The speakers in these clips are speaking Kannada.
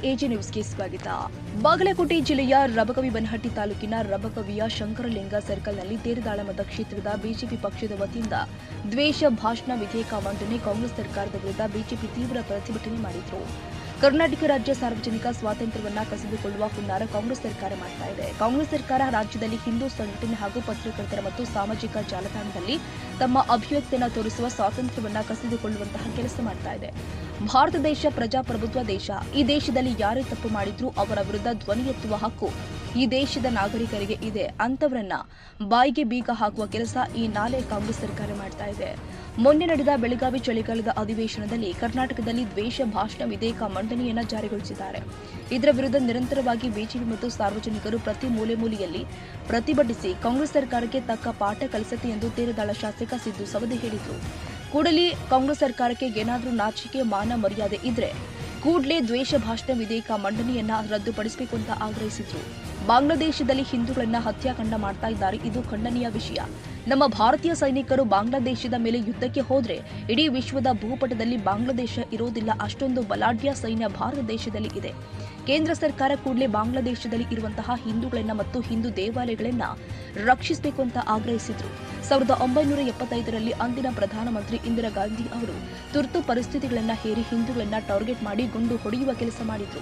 ಎಜೆ ನ್ಯೂಸ್ಗೆ ಸ್ವಾಗತ. ಬಾಗಲಕೋಟೆ ಜಿಲ್ಲೆಯ ರಬಕವಿ ಬನಹಟ್ಟಿ ತಾಲೂಕಿನ ರಬಕವಿಯ ಶಂಕರಲಿಂಗ ಸರ್ಕಲ್ನಲ್ಲಿ ತೇರದಾಳ ಮತಕ್ಷೇತ್ರದ ಬಿಜೆಪಿ ಪಕ್ಷದ ವತಿಯಿಂದ ದ್ವೇಷ ಭಾಷಣ ವಿಧೇಯಕ ಮಂಡನೆ ಕಾಂಗ್ರೆಸ್ ಸರ್ಕಾರದ ವಿರುದ್ಧ ಬಿಜೆಪಿ ತೀವ್ರ ಪ್ರತಿಭಟನೆ ಮಾಡಿದರು. ಕರ್ನಾಟಕ ರಾಜ್ಯ ಸಾರ್ವಜನಿಕ ಸ್ವಾತಂತ್ರ್ಯವನ್ನ ಕಸಿದುಕೊಳ್ಳುವ ಹುನ್ನಾರ ಕಾಂಗ್ರೆಸ್ ಸರ್ಕಾರ ಮಾಡ್ತಾ ಇದೆ. ಕಾಂಗ್ರೆಸ್ ಸರ್ಕಾರ ರಾಜ್ಯದಲ್ಲಿ ಹಿಂದೂ ಸಂಘಟನೆ ಹಾಗೂ ಪತ್ರಕರ್ತರ ಮತ್ತು ಸಾಮಾಜಿಕ ಜಾಲತಾಣದಲ್ಲಿ ತಮ್ಮ ಅಭಿವ್ಯಕ್ತಿಯನ್ನು ತೋರಿಸುವ ಸ್ವಾತಂತ್ರ್ಯವನ್ನ ಕಸಿದುಕೊಳ್ಳುವಂತಹ ಕೆಲಸ ಮಾಡ್ತಾ ಇದೆ. ಭಾರತ ದೇಶ ಪ್ರಜಾಪ್ರಭುತ್ವ ದೇಶ. ಈ ದೇಶದಲ್ಲಿ ಯಾರೇ ತಪ್ಪು ಮಾಡಿದ್ರೂ ಅವರ ವಿರುದ್ಧ ಧ್ವನಿ ಎತ್ತುವ ಹಕ್ಕು ಈ ದೇಶದ ನಾಗರಿಕರಿಗೆ ಇದೆ. ಅಂತವರನ್ನ ಬಾಯಿಗೆ ಬೀಗ ಹಾಕುವ ಕೆಲಸ ಈ ನಾಳೆ ಕಾಂಗ್ರೆಸ್ ಸರ್ಕಾರ ಮಾಡ್ತಾ ಇದೆ. ಮೊನ್ನೆ ನಡೆದ ಬೆಳಗಾವಿ ಚಳಿಗಾಲದ ಅಧಿವೇಶನದಲ್ಲಿ ಕರ್ನಾಟಕದಲ್ಲಿ ದ್ವೇಷ ಭಾಷಣ ವಿಧೇಯಕ ಮಂಡನೆಯನ್ನ ಜಾರಿಗೊಳಿಸಿದ್ದಾರೆ. ಇದರ ವಿರುದ್ಧ ನಿರಂತರವಾಗಿ ಬಿಜೆಪಿ ಮತ್ತು ಸಾರ್ವಜನಿಕರು ಪ್ರತಿ ಮೂಲೆಯಲ್ಲಿ ಪ್ರತಿಭಟಿಸಿ ಕಾಂಗ್ರೆಸ್ ಸರ್ಕಾರಕ್ಕೆ ತಕ್ಕ ಪಾಠ ಕಲಿಸುತ್ತೆ ಎಂದು ತೇರದಾಳ ಶಾಸಕ ಸಿದ್ದು ಸವದಿ ಹೇಳಿದರು. ಕೂಡಲೇ ಕಾಂಗ್ರೆಸ್ ಸರ್ಕಾರಕ್ಕೆ ಏನಾದರೂ ನಾಚಿಕೆ ಮಾನ ಮರ್ಯಾದೆ ಇದ್ರೆ ಕೂಡಲೇ ದ್ವೇಷ ಭಾಷಣ ವಿಧೇಯಕ ಮಂಡನೆಯನ್ನ ರದ್ದುಪಡಿಸಬೇಕು ಅಂತ ಆಗ್ರಹಿಸಿದ್ರು. ಬಾಂಗ್ಲಾದೇಶದಲ್ಲಿ ಹಿಂದೂಗಳನ್ನ ಹತ್ಯಾಕಾಂಡ ಮಾಡ್ತಾ ಇದ್ದಾರೆ. ಇದು ಖಂಡನೀಯ ವಿಷಯ. ನಮ್ಮ ಭಾರತೀಯ ಸೈನಿಕರು ಬಾಂಗ್ಲಾದೇಶದ ಮೇಲೆ ಯುದ್ಧಕ್ಕೆ ಹೋದ್ರೆ ಇಡೀ ವಿಶ್ವದ ಭೂಪಟದಲ್ಲಿ ಬಾಂಗ್ಲಾದೇಶ ಇರೋದಿಲ್ಲ. ಅಷ್ಟೊಂದು ಬಲಾಢ್ಯ ಸೈನ್ಯ ಭಾರತ ದೇಶದಲ್ಲಿ ಇದೆ. ಕೇಂದ್ರ ಸರ್ಕಾರ ಕೂಡಲೇ ಬಾಂಗ್ಲಾದೇಶದಲ್ಲಿ ಇರುವಂತಹ ಹಿಂದೂಗಳನ್ನ ಮತ್ತು ಹಿಂದೂ ದೇವಾಲಯಗಳನ್ನ ರಕ್ಷಿಸಬೇಕು ಅಂತ ಆಗ್ರಹಿಸಿದ್ರು. 1975ರಲ್ಲಿ ಅಂದಿನ ಪ್ರಧಾನಮಂತ್ರಿ ಇಂದಿರಾ ಗಾಂಧಿ ಅವರು ತುರ್ತು ಪರಿಸ್ಥಿತಿಗಳನ್ನ ಹೇರಿ ಹಿಂದೂಗಳನ್ನ ಟಾರ್ಗೆಟ್ ಮಾಡಿ ಗುಂಡು ಹೊಡೆಯುವ ಕೆಲಸ ಮಾಡಿದ್ರು.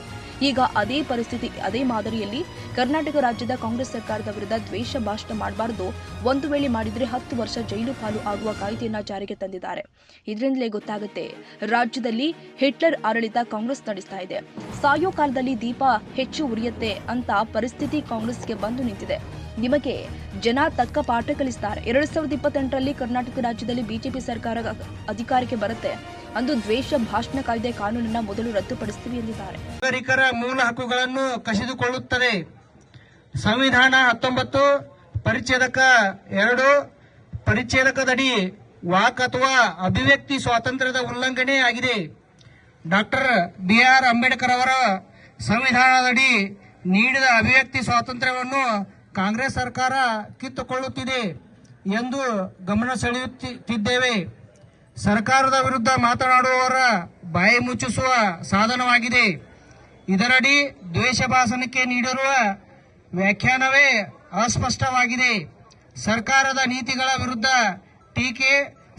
ಈಗ ಅದೇ ಪರಿಸ್ಥಿತಿ, ಅದೇ ಮಾದರಿಯಲ್ಲಿ ಕರ್ನಾಟಕ ರಾಜ್ಯದ ಕಾಂಗ್ರೆಸ್ ಸರ್ಕಾರದ ವಿರುದ್ಧ ದ್ವೇಷ ಭಾಷಣ ಮಾಡಬಾರದು. ಒಂದು ವೇಳೆ ಮಾಡಿದ್ರೆ 10 ವರ್ಷ ಜೈಲು ಪಾಲು ಆಗುವ ಕಾಯ್ದೆಯನ್ನ ಜಾರಿಗೆ ತಂದಿದ್ದಾರೆ. ಇದರಿಂದಲೇ ಗೊತ್ತಾಗುತ್ತೆ ರಾಜ್ಯದಲ್ಲಿ ಹಿಟ್ಲರ್ ಆಡಳಿತ ಕಾಂಗ್ರೆಸ್ ನಡೆಸ್ತಾ ಇದೆ. ಸಾಯೋ ಕಾಲದಲ್ಲಿ ದೀಪ ಹೆಚ್ಚು ಉರಿಯುತ್ತೆ ಅಂತ ಪರಿಸ್ಥಿತಿ ಕಾಂಗ್ರೆಸ್ಗೆ ಬಂದು ನಿಂತಿದೆ. ನಿಮಗೆ ಜನ ತಕ್ಕ ಪಾಠ ಕಲಿಸ್ತಾರೆ. 2028ರಲ್ಲಿ ಕರ್ನಾಟಕ ರಾಜ್ಯದಲ್ಲಿ ಬಿಜೆಪಿ ಸರ್ಕಾರ ಅಧಿಕಾರಕ್ಕೆ ಬರುತ್ತೆ. ಅಂದು ದ್ವೇಷ ಭಾಷಣ ಕಾಯ್ದೆ ಕಾನೂನನ್ನ ಮೊದಲು ರದ್ದುಪಡಿಸುತ್ತೀವಿ ಎಂದಿದ್ದಾರೆ. ನಾಗರಿಕರ ಮೂಲ ಹಕ್ಕುಗಳನ್ನು ಕಸಿದುಕೊಳ್ಳುತ್ತದೆ. ಸಂವಿಧಾನ 19 ಪರಿಚ್ಛೇದಕ 2 ಪರಿಚ್ಛೇದಕದಡಿ ವಾಕ್ ಅಥವಾ ಅಭಿವ್ಯಕ್ತಿ ಸ್ವಾತಂತ್ರ್ಯದ ಉಲ್ಲಂಘನೆ ಆಗಿದೆ. ಡಾಕ್ಟರ್ BR ಅಂಬೇಡ್ಕರ್ ಅವರ ಸಂವಿಧಾನದಡಿ ನೀಡಿದ ಅಭಿವ್ಯಕ್ತಿ ಸ್ವಾತಂತ್ರ್ಯವನ್ನು ಕಾಂಗ್ರೆಸ್ ಸರ್ಕಾರ ಕಿತ್ತುಕೊಳ್ಳುತ್ತಿದೆ ಎಂದು ಗಮನ ಸೆಳೆಯುತ್ತಿದ್ದೇವೆ. ಸರ್ಕಾರದ ವಿರುದ್ಧ ಮಾತನಾಡುವವರ ಬಾಯಿ ಮುಚ್ಚಿಸುವ ಸಾಧನವಾಗಿದೆ. ಇದರಡಿ ದ್ವೇಷ ಭಾಷಣಕ್ಕೆ ನೀಡಿರುವ ವ್ಯಾಖ್ಯಾನವೇ ಅಸ್ಪಷ್ಟವಾಗಿದೆ. ಸರ್ಕಾರದ ನೀತಿಗಳ ವಿರುದ್ಧ ಟೀಕೆ,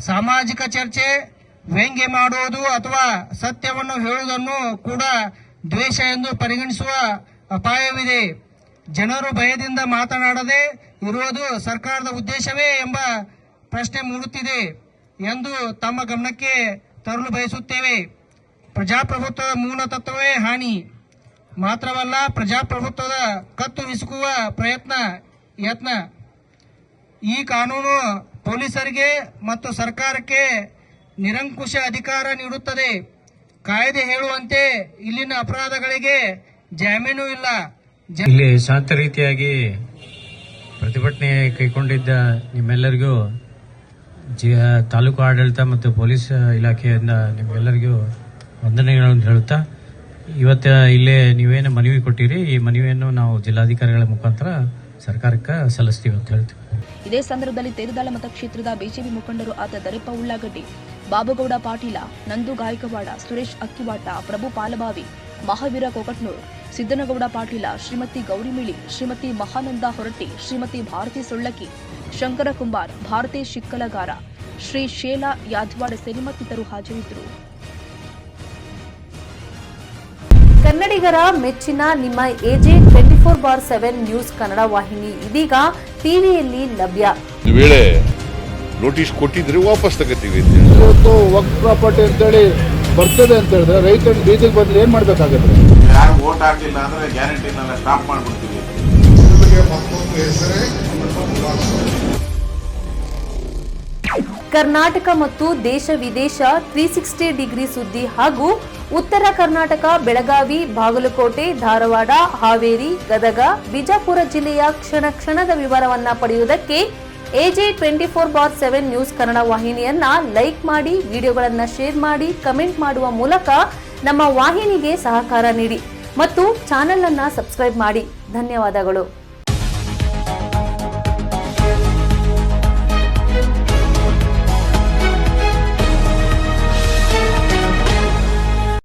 ಸಾಮಾಜಿಕ ಚರ್ಚೆ, ವ್ಯಂಗ್ಯ ಮಾಡುವುದು ಅಥವಾ ಸತ್ಯವನ್ನು ಹೇಳುವುದನ್ನು ಕೂಡ ದ್ವೇಷ ಎಂದು ಪರಿಗಣಿಸುವ ಅಪಾಯವಿದೆ. ಜನರು ಭಯದಿಂದ ಮಾತನಾಡದೆ ಇರುವುದು ಸರ್ಕಾರದ ಉದ್ದೇಶವೇ ಎಂಬ ಪ್ರಶ್ನೆ ಮೂಡುತ್ತಿದೆ ಎಂದು ತಮ್ಮ ಗಮನಕ್ಕೆ ತರಲು ಬಯಸುತ್ತೇವೆ. ಪ್ರಜಾಪ್ರಭುತ್ವದ ಮೂಲ ತತ್ವವೇ ಹಾನಿ ಮಾತ್ರವಲ್ಲ, ಪ್ರಜಾಪ್ರಭುತ್ವದ ಕತ್ತು ಹಿಸುಕುವ ಯತ್ನ. ಈ ಕಾನೂನು ಪೊಲೀಸರಿಗೆ ಮತ್ತು ಸರ್ಕಾರಕ್ಕೆ ನಿರಂಕುಶ ಅಧಿಕಾರ ನೀಡುತ್ತದೆ. ಕಾಯ್ದೆ ಹೇಳುವಂತೆ ಇಲ್ಲಿನ ಅಪರಾಧಗಳಿಗೆ ಜಾಮೀನು ಇಲ್ಲ. ಇಲ್ಲಿ ಶಾಂತ ರೀತಿಯಾಗಿ ಪ್ರತಿಭಟನೆ ಕೈಗೊಂಡಿದ್ದ ನಿಮ್ಮೆಲ್ಲರಿಗೂ ತಾಲೂಕು ಆಡಳಿತ ಮತ್ತು ಪೊಲೀಸ್ ಇಲಾಖೆಯಿಂದ ನಿಮ್ಗೆಲ್ಲರಿಗೂ ವಂದನೆಗಳನ್ನು ಹೇಳುತ್ತಾ, ಇವತ್ತು ಇಲ್ಲೇ ನೀವೇನು ಮನವಿ ಕೊಟ್ಟಿರಿ, ಈ ಮನವಿಯನ್ನು ನಾವು ಜಿಲ್ಲಾಧಿಕಾರಿಗಳ ಮುಖಾಂತರ ಸರ್ಕಾರಕ್ಕೆ ಸಲ್ಲಿಸ್ತೀವಿ ಅಂತ ಹೇಳ್ತೀವಿ. ಇದೇ ಸಂದರ್ಭದಲ್ಲಿ ತೇರದಾಳ ಮತಕ್ಷೇತ್ರದ ಬಿಜೆಪಿ ಮುಖಂಡರು ಆದ ದರೆಪ್ಪ ಉಳ್ಳಾಗಡ್ಡಿ, ಬಾಬುಗೌಡ ಪಾಟೀಲ, ನಂದು ಗಾಯಕವಾಡ, ಸುರೇಶ್ ಅಕ್ಕಿವಾಟ, ಪ್ರಭು ಪಾಲಬಾವಿ, ಮಹಾವೀರ ಕೊಕಟ್ನೂರ್, ಸಿದ್ದನಗೌಡ ಪಾಟೀಲ, ಶ್ರೀಮತಿ ಗೌರಿಮಿಳಿ, ಶ್ರೀಮತಿ ಮಹಾನಂದ ಹೊರಟ್ಟಿ, ಶ್ರೀಮತಿ ಭಾರತಿ ಸೊಳ್ಳಕಿ, ಶಂಕರ ಕುಂಬಾರ್, ಭಾರತಿ ಶಿಕ್ಕಲಗಾರ, ಶ್ರೀ ಶೇಲಾ ಯಾದವಾಡ ಸೇರಿ ಮತ್ತಿತರರು ಹಾಜರಿದ್ದರು. ಕನ್ನಡಿಗರ ಮೆಚ್ಚಿನ ನಿಮ್ಮ ಎಜೆ 24/7 ನ್ಯೂಸ್ ಕನ್ನಡ ವಾಹಿನಿ ಇದೀಗ ಟಿವಿಯಲ್ಲಿ ಲಭ್ಯ. ಈ ವೇಳೆ ನೋಟಿಸ್ ಕೊಟ್ಟಿದ್ರೆ ವಾಪಸ್ ತಗೋತೀವಿ. ಇವತ್ತು ವಕ್ಫ್ ಪ್ರಾಪರ್ಟಿ ಅಂತೇಳಿ ಬರ್ತದೆ ಅಂತ ಹೇಳಿದ್ರೆ ರೈತರ ಬೀದಿಗೆ ಬಂದ್ರೆ ಏನ್ ಮಾಡ್ಬೇಕಾಗತ್ತೆ? ಯಾರು ವೋಟ್ ಹಾಕಲಿಲ್ಲ ಅಂದ್ರೆ ಗ್ಯಾರಂಟಿನೆಲ್ಲ ಸ್ಟಾಪ್ ಮಾಡ್ಬಿಡ್ತೀವಿ. ಕರ್ನಾಟಕ ಮತ್ತು ದೇಶ ವಿದೇಶ 360 ಡಿಗ್ರಿ ಸುದ್ದಿ ಹಾಗೂ ಉತ್ತರ ಕರ್ನಾಟಕ, ಬೆಳಗಾವಿ, ಬಾಗಲಕೋಟೆ, ಧಾರವಾಡ, ಹಾವೇರಿ, ಗದಗ, ಬಿಜಾಪುರ ಜಿಲ್ಲೆಯ ಕ್ಷಣ ಕ್ಷಣದ ವಿವರವನ್ನ ಪಡೆಯುವುದಕ್ಕೆ ಎಜೆ 24/7 ನ್ಯೂಸ್ ಕನ್ನಡ ವಾಹಿನಿಯನ್ನ ಲೈಕ್ ಮಾಡಿ, ವಿಡಿಯೋಗಳನ್ನ ಶೇರ್ ಮಾಡಿ, ಕಮೆಂಟ್ ಮಾಡುವ ಮೂಲಕ ನಮ್ಮ ವಾಹಿನಿಗೆ ಸಹಕಾರ ನೀಡಿ ಮತ್ತು ಚಾನೆಲ್ ಅನ್ನ ಸಬ್ಸ್ಕ್ರೈಬ್ ಮಾಡಿ. ಧನ್ಯವಾದಗಳು.